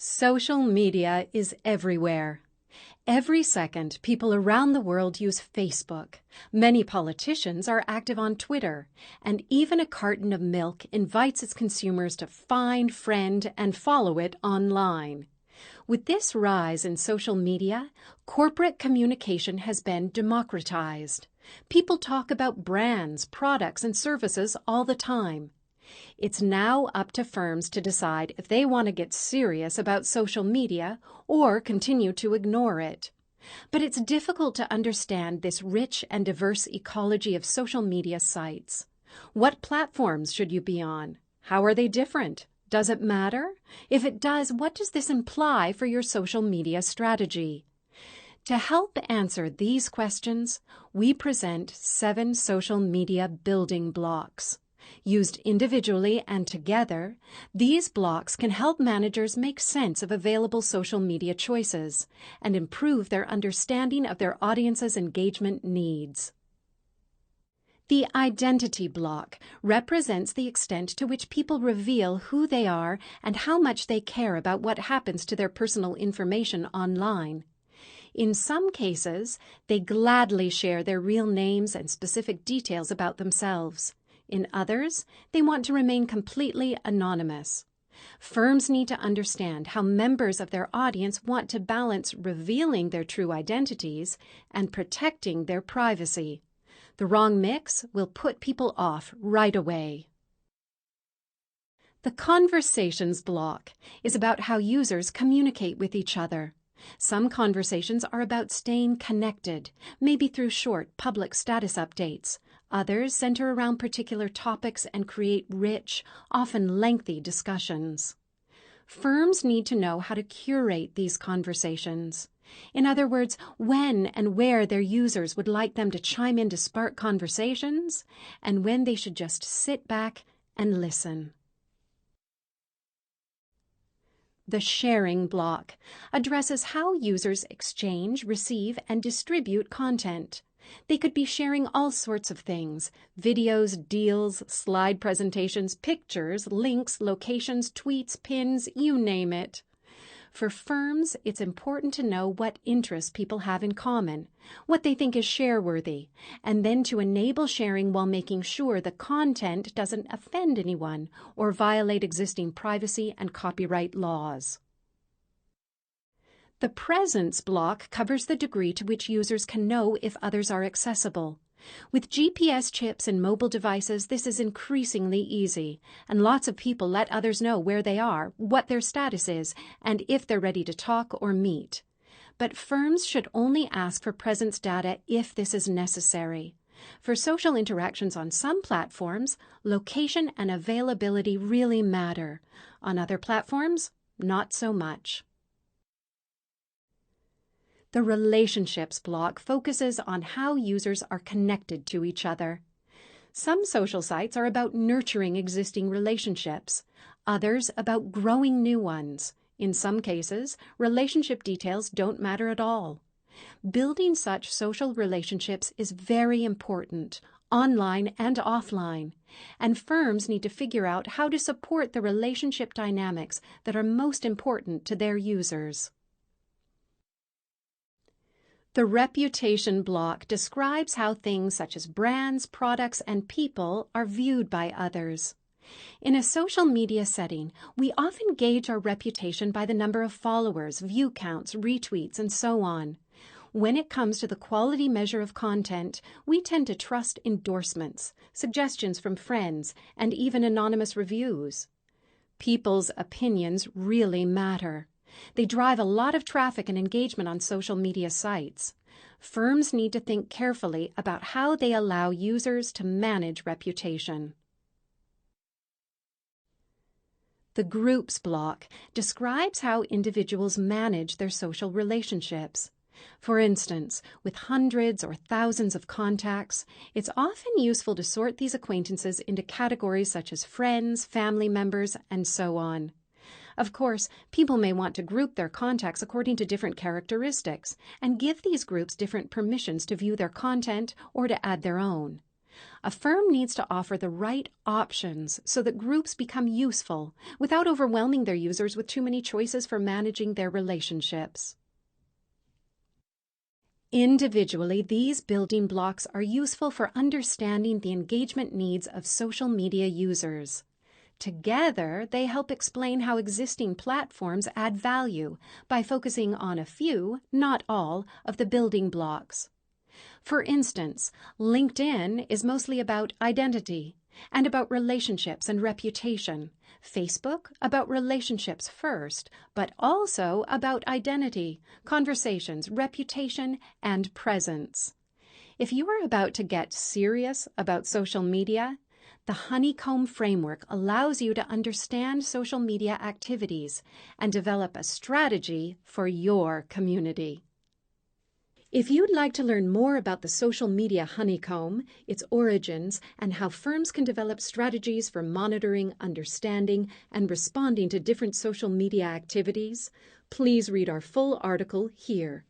Social media is everywhere. Every second, people around the world use Facebook. Many politicians are active on Twitter, and even a carton of milk invites its consumers to find, friend, and follow it online. With this rise in social media, corporate communication has been democratized. People talk about brands, products, and services all the time. It's now up to firms to decide if they want to get serious about social media or continue to ignore it. But it's difficult to understand this rich and diverse ecology of social media sites. What platforms should you be on? How are they different? Does it matter? If it does, what does this imply for your social media strategy? To help answer these questions, we present 7 social media building blocks. Used individually and together, these blocks can help managers make sense of available social media choices and improve their understanding of their audience's engagement needs. The identity block represents the extent to which people reveal who they are and how much they care about what happens to their personal information online. In some cases, they gladly share their real names and specific details about themselves. In others, they want to remain completely anonymous. Firms need to understand how members of their audience want to balance revealing their true identities and protecting their privacy. The wrong mix will put people off right away. The conversations block is about how users communicate with each other. Some conversations are about staying connected, maybe through short public status updates. Others center around particular topics and create rich, often lengthy discussions. Firms need to know how to curate these conversations. In other words, when and where their users would like them to chime in to spark conversations, and when they should just sit back and listen. The sharing block addresses how users exchange, receive, and distribute content. They could be sharing all sorts of things: videos, deals, slide presentations, pictures, links, locations, tweets, pins, you name it. For firms, it's important to know what interests people have in common, what they think is share-worthy, and then to enable sharing while making sure the content doesn't offend anyone or violate existing privacy and copyright laws. The presence block covers the degree to which users can know if others are accessible. With GPS chips in mobile devices, this is increasingly easy, and lots of people let others know where they are, what their status is, and if they're ready to talk or meet. But firms should only ask for presence data if this is necessary. For social interactions on some platforms, location and availability really matter. On other platforms, not so much. The relationships block focuses on how users are connected to each other. Some social sites are about nurturing existing relationships, others about growing new ones. In some cases, relationship details don't matter at all. Building such social relationships is very important, online and offline, and firms need to figure out how to support the relationship dynamics that are most important to their users. The reputation block describes how things such as brands, products, and people are viewed by others. In a social media setting, we often gauge our reputation by the number of followers, view counts, retweets, and so on. When it comes to the quality measure of content, we tend to trust endorsements, suggestions from friends, and even anonymous reviews. People's opinions really matter. They drive a lot of traffic and engagement on social media sites. Firms need to think carefully about how they allow users to manage reputation. The groups block describes how individuals manage their social relationships. For instance, with hundreds or thousands of contacts, it's often useful to sort these acquaintances into categories such as friends, family members, and so on. Of course, people may want to group their contacts according to different characteristics and give these groups different permissions to view their content or to add their own. A firm needs to offer the right options so that groups become useful without overwhelming their users with too many choices for managing their relationships. Individually, these building blocks are useful for understanding the engagement needs of social media users. Together, they help explain how existing platforms add value by focusing on a few, not all, of the building blocks. For instance, LinkedIn is mostly about identity and about relationships and reputation. Facebook about relationships first, but also about identity, conversations, reputation, and presence. If you are about to get serious about social media, the honeycomb framework allows you to understand social media activities and develop a strategy for your community. If you'd like to learn more about the social media honeycomb, its origins, and how firms can develop strategies for monitoring, understanding, and responding to different social media activities, please read our full article here.